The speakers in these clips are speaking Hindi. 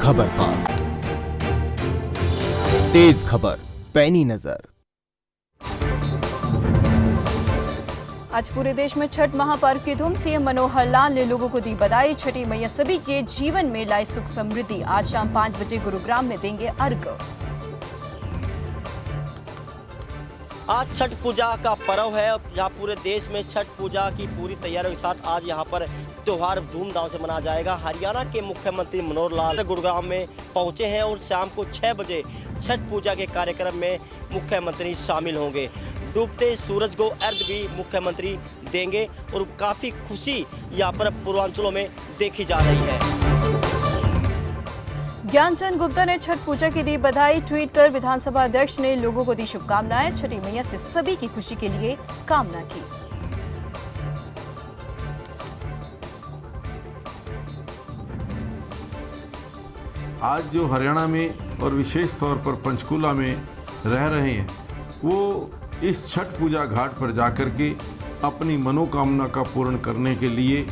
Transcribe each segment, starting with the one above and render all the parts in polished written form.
खबर फास्ट, तेज खबर, पैनी नजर। आज पूरे देश में छठ महापर्व की धूम। सीएम मनोहर लाल ने लोगों को दी बधाई। छठी मैया सभी के जीवन में लाई सुख समृद्धि। आज शाम 5 बजे गुरुग्राम में देंगे अर्घ्य। आज छठ पूजा का पर्व है, जहाँ पूरे देश में छठ पूजा की पूरी तैयारियों के साथ आज यहाँ पर त्योहार धूमधाम से मनाया जाएगा। हरियाणा के मुख्यमंत्री मनोहर लाल गुरुग्राम में पहुँचे हैं और शाम को 6 बजे छठ पूजा के कार्यक्रम में मुख्यमंत्री शामिल होंगे। डूबते सूरज को अर्घ्य भी मुख्यमंत्री देंगे और काफ़ी खुशी यहाँ पर पूर्वांचलों में देखी जा रही है। ज्ञानचंद गुप्ता ने छठ पूजा की दी बधाई। ट्वीट कर विधानसभा अध्यक्ष ने लोगों को दी शुभकामनाएं। छठी मैया से सभी की खुशी के लिए कामना की। आज जो हरियाणा में और विशेष तौर पर पंचकूला में रह रहे हैं, वो इस छठ पूजा घाट पर जाकर के अपनी मनोकामना का पूर्ण करने के लिए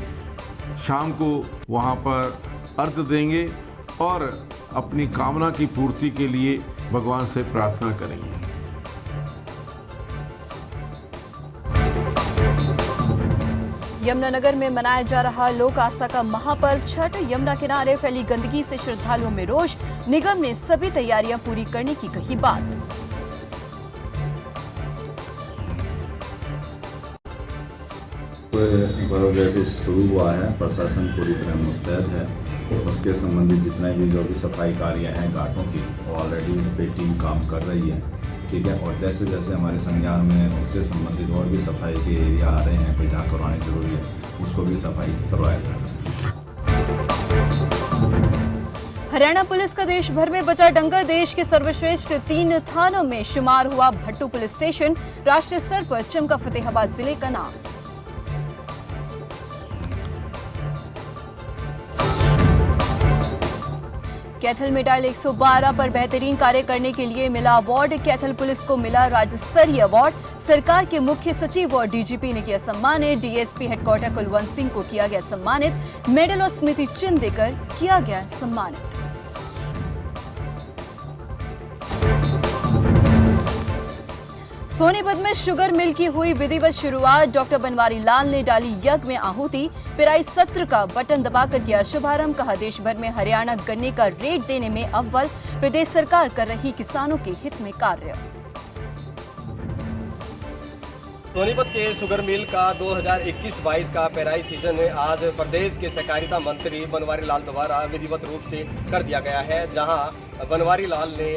शाम को वहाँ पर अर्घ्य देंगे और अपनी कामना की पूर्ति के लिए भगवान से प्रार्थना करेंगे। यमुनानगर में मनाया जा रहा लोक आस्था का महापर्व छठ। यमुना किनारे फैली गंदगी से श्रद्धालुओं में रोष। निगम ने सभी तैयारियां पूरी करने की कही बात। पर्व जैसे शुरू हुआ है, प्रशासन पूरी तरह मुस्तैद है। उसके संबंधित जितने भी जो भी सफाई कार्य हैं घाटों की, वो ऑलरेडी उस पर टीम काम कर रही है, ठीक है। और जैसे जैसे हमारे संज्ञान में उससे संबंधित और भी सफाई के एरिया आ रहे हैं, जहाँ करवाने जरूरी है उसको भी सफाई करवाया जा रहा है। हरियाणा पुलिस का देश भर में बचा डंका। देश के सर्वश्रेष्ठ 3 थानों में शुमार हुआ भट्टू पुलिस स्टेशन। राष्ट्रीय स्तर पर चमका फतेहाबाद जिले का नाम। कैथल में डायल 112 पर बेहतरीन कार्य करने के लिए मिला अवार्ड। कैथल पुलिस को मिला राज्य स्तरीय अवार्ड। सरकार के मुख्य सचिव और डीजीपी ने किया सम्मानित। डीएसपी हेडक्वार्टर कुलवंत सिंह को किया गया सम्मानित। मेडल और स्मृति चिन्ह देकर किया गया सम्मानित। सोनीपत में शुगर मिल की हुई विधिवत शुरुआत। डॉक्टर बनवारी लाल ने डाली यज्ञ में आहुति। पेराई सत्र का बटन दबाकर किया शुभारंभ। कहा देश भर में हरियाणा गन्ने का रेट देने में अव्वल। प्रदेश सरकार कर रही किसानों के हित में कार्य। सोनीपत के शुगर मिल का 2021-22 का पेराई सीजन आज प्रदेश के सहकारिता मंत्री बनवारी लाल द्वारा विधिवत रूप से कर दिया गया है, जहां बनवारी लाल ने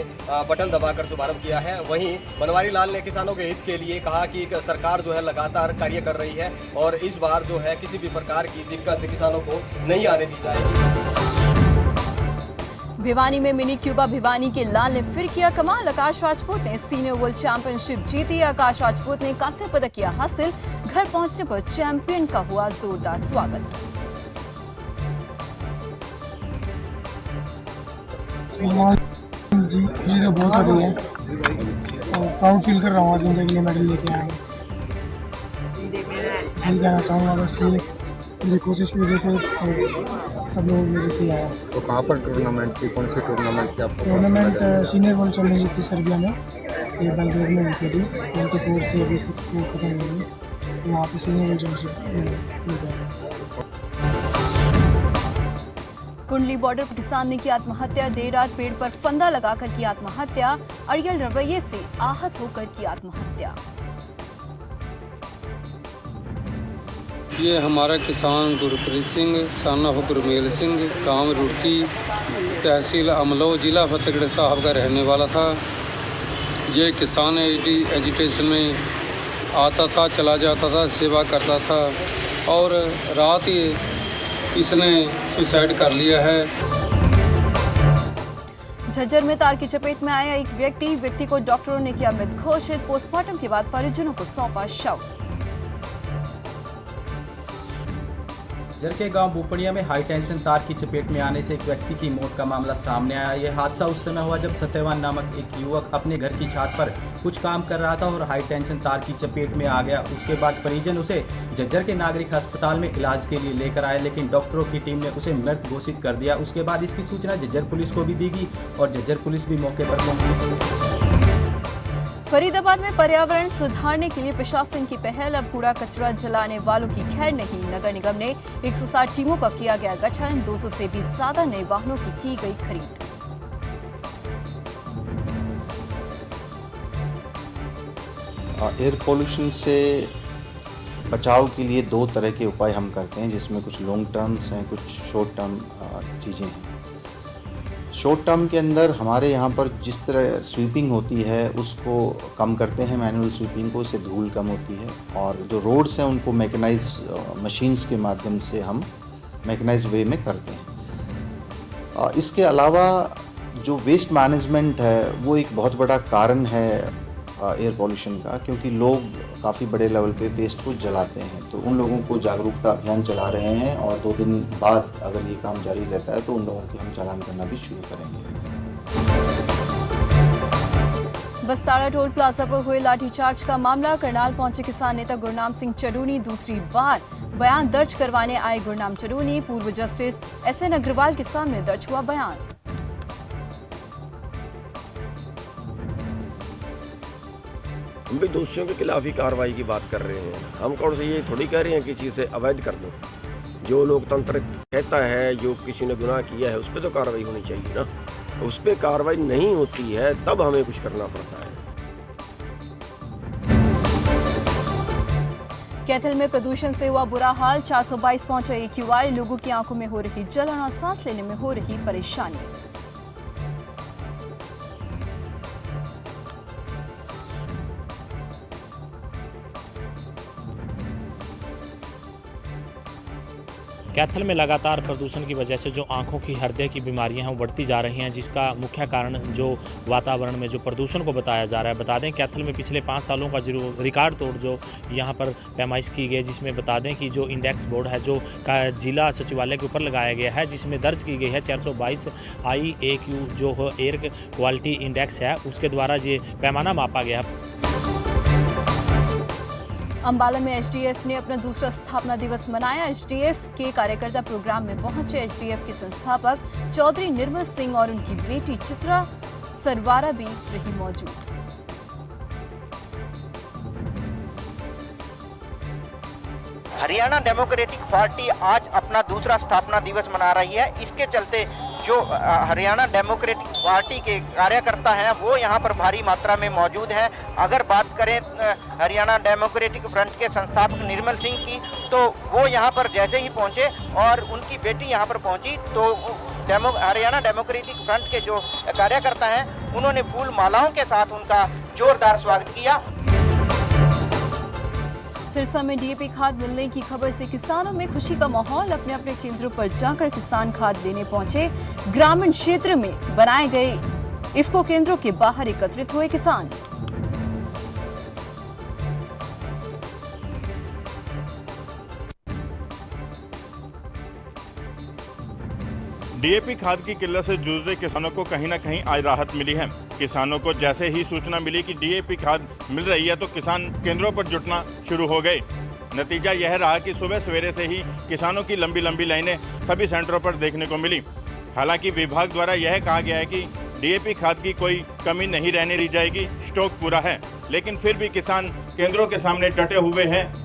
बटन दबाकर शुभारंभ किया है। वहीं बनवारी लाल ने किसानों के हित के लिए कहा कि सरकार जो है लगातार कार्य कर रही है और इस बार जो है किसी भी प्रकार की दिक्कत किसानों को नहीं आने दी जाएगी। भिवानी में मिनी क्यूबा भिवानी के लाल ने फिर किया कमाल। आकाश राजपूत ने सीनियर वर्ल्ड चैंपियनशिप जीती। आकाश राजपूत ने कांस्य पदक किया हासिल। घर पहुंचने पर चैंपियन का हुआ जोरदार स्वागत। जी तो बहुत हो रही है और प्राउड फील कर रहा हूँ आज जिंदगी में मेडल लेके आए। यही कहना चाहूँगा, बस ये मेरी कोशिश की वजह से सब लोगों की वजह से आया। तो कहाँ पर टूर्नामेंट थी, कौन सी टूर्नामेंट थी आपको? टूर्नामेंट सीनियर वर्ल्ड चैंपियनशिप थी सर्बिया में। ये बेलग्रेड में हुई थी। 24 से अभी 6 को खत्म हो गई, तो वहाँ पे सीनियर वर्ल्ड चैंपियनशिप मिल गया। कुंडली बॉर्डर किसान ने की आत्महत्या। देर रात पेड़ पर फंदा लगाकर की आत्महत्या। अड़ियल रवैये से आहत होकर की आत्महत्या। ये हमारा किसान गुरप्रीत सिंह सन ऑफ गुरमेल सिंह, गांव रुड़की, तहसील अमलो, जिला फतेहगढ़ साहब का रहने वाला था। ये किसान एजुटेशन में आता था, चला जाता था, सेवा करता था और रात ही इसने सुसाइड कर लिया है। झज्जर में तार की चपेट में आया एक व्यक्ति को डॉक्टरों ने किया मृत घोषित। पोस्टमार्टम के बाद परिजनों को सौंपा शव। झज्जर के गांव बुपड़िया में हाई टेंशन तार की चपेट में आने से एक व्यक्ति की मौत का मामला सामने आया। यह हादसा उस समय हुआ जब सत्यवान नामक एक युवक अपने घर की छत पर कुछ काम कर रहा था और हाई टेंशन तार की चपेट में आ गया। उसके बाद परिजन उसे झज्जर के नागरिक अस्पताल में इलाज के लिए लेकर आए, लेकिन डॉक्टरों की टीम ने उसे मृत घोषित कर दिया। उसके बाद इसकी सूचना झज्जर पुलिस को भी दी गई और झज्जर पुलिस भी मौके पर पहुंची। फरीदाबाद में पर्यावरण सुधारने के लिए प्रशासन की पहल। अब कूड़ा कचरा जलाने वालों की खैर नहीं। नगर निगम ने 160 टीमों का किया गया गठन। 200 से भी ज्यादा नए वाहनों की गई खरीद। एयर पोल्यूशन से बचाव के लिए दो तरह के उपाय हम करते हैं, जिसमें कुछ लॉन्ग टर्म्स हैं, कुछ शॉर्ट टर्म चीज़ें हैं। शॉर्ट टर्म के अंदर हमारे यहाँ पर जिस तरह स्वीपिंग होती है उसको कम करते हैं, मैनुअल स्वीपिंग को, इससे धूल कम होती है। और जो रोड्स हैं उनको मैकेनाइज मशीन्स के माध्यम से हम मैकेनाइज वे में करते हैं। इसके अलावा जो वेस्ट मैनेजमेंट है वो एक बहुत बड़ा कारण है एयर पोल्यूशन का, क्योंकि लोग काफ़ी बड़े लेवल पे वेस्ट को जलाते हैं। तो उन लोगों को जागरूकता अभियान चला रहे हैं और 2 दिन बाद अगर ये काम जारी रहता है तो उन लोगों के हम चालान करना भी शुरू करेंगे। बस्ताड़ा टोल प्लाजा पर हुए लाठीचार्ज का मामला। करनाल पहुंचे किसान नेता गुरनाम सिंह चरूनी दूसरी बार बयान दर्ज करवाने आए। गुरनाम चरूनी पूर्व जस्टिस SN अग्रवाल के सामने दर्ज हुआ बयान। हम भी दोषियों के खिलाफ ही कार्रवाई की बात कर रहे हैं। हम कौन से ये थोड़ी कह रहे हैं कि किसी से अवैध कर दो। जो लोकतंत्र कहता है जो किसी ने गुनाह किया है उस पर तो कार्रवाई होनी चाहिए ना। उस पर कार्रवाई नहीं होती है तब हमें कुछ करना पड़ता है। कैथल में प्रदूषण से हुआ बुरा हाल। 422 पहुंचा AQI। लोगों की आंखों में हो रही जलन और सांस लेने में हो रही परेशानी। कैथल में लगातार प्रदूषण की वजह से जो आंखों की हृदय की बीमारियां हैं वो बढ़ती जा रही हैं, जिसका मुख्य कारण जो वातावरण में जो प्रदूषण को बताया जा रहा है। बता दें कैथल में पिछले 5 सालों का जो रिकॉर्ड तोड़ जो यहाँ पर पैमाइश की गई, जिसमें बता दें कि जो इंडेक्स बोर्ड है जो जिला सचिवालय के ऊपर लगाया गया है, जिसमें दर्ज की गई है 422 IAQ जो एयर क्वालिटी इंडेक्स है, उसके द्वारा ये पैमाना मापा गया है। अंबाला में HDF ने अपना दूसरा स्थापना दिवस मनाया। HDF के कार्यकर्ता प्रोग्राम में पहुंचे। HDF के संस्थापक चौधरी निर्मल सिंह और उनकी बेटी चित्रा सरवारा भी रही मौजूद। हरियाणा डेमोक्रेटिक पार्टी आज अपना दूसरा स्थापना दिवस मना रही है। इसके चलते जो हरियाणा डेमोक्रेटिक पार्टी के कार्यकर्ता हैं वो यहाँ पर भारी मात्रा में मौजूद हैं। अगर बात करें हरियाणा डेमोक्रेटिक फ्रंट के संस्थापक निर्मल सिंह की, तो वो यहाँ पर जैसे ही पहुँचे और उनकी बेटी यहाँ पर पहुँची तो हरियाणा डेमोक्रेटिक फ्रंट के जो कार्यकर्ता हैं उन्होंने फूल मालाओं के साथ उनका जोरदार स्वागत किया। सिरसा में DAP खाद मिलने की खबर से किसानों में खुशी का माहौल। अपने अपने केंद्रों पर जाकर किसान खाद लेने पहुंचे। ग्रामीण क्षेत्र में बनाए गए इफ्को केंद्रों के बाहर एकत्रित हुए किसान। DAP खाद की किल्लत से जूझ रहे किसानों को कहीं ना कहीं आज राहत मिली है। किसानों को जैसे ही सूचना मिली कि DAP खाद मिल रही है तो किसान केंद्रों पर जुटना शुरू हो गए। नतीजा यह रहा कि सुबह सवेरे से ही किसानों की लंबी लंबी लाइनें सभी सेंटरों पर देखने को मिली। हालांकि विभाग द्वारा यह कहा गया है कि DAP खाद की कोई कमी नहीं रहने दी जाएगी, स्टॉक पूरा है, लेकिन फिर भी किसान केंद्रों के सामने डटे हुए हैं।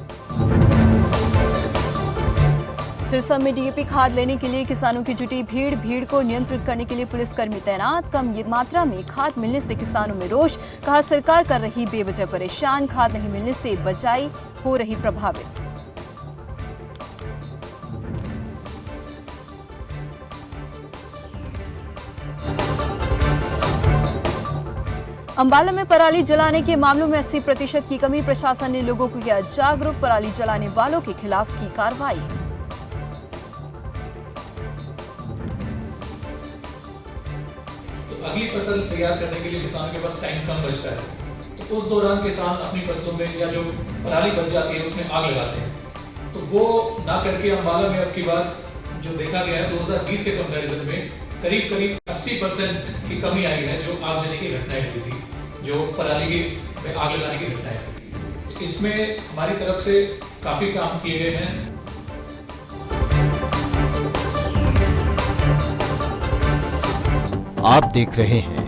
सिरसा में DAP खाद लेने के लिए किसानों की जुटी भीड़ को नियंत्रित करने के लिए पुलिसकर्मी तैनात। कम मात्रा में खाद मिलने से किसानों में रोष। कहा सरकार कर रही बेवजह परेशान। खाद नहीं मिलने से बचाई हो रही प्रभावित। अंबाला में पराली जलाने के मामलों में 80% की कमी। प्रशासन ने लोगों को किया जागरूक। पराली जलाने वालों के खिलाफ की कार्रवाई। अगली फसल तैयार करने के लिए किसानों के पास टाइम कम बचता है, तो उस दौरान किसान अपनी फसलों में या जो पराली बच जाती है उसमें आग लगाते हैं। तो वो ना करके अम्बाला में अब की बार जो देखा गया है 2020 के कंपैरिजन में करीब 80% की कमी आई है जो आगजनी की घटनाएं हुई थी, जो पराली में आग लगाने की घटनाएं थी। इसमें हमारी तरफ से काफी काम किए गए हैं। आप देख रहे हैं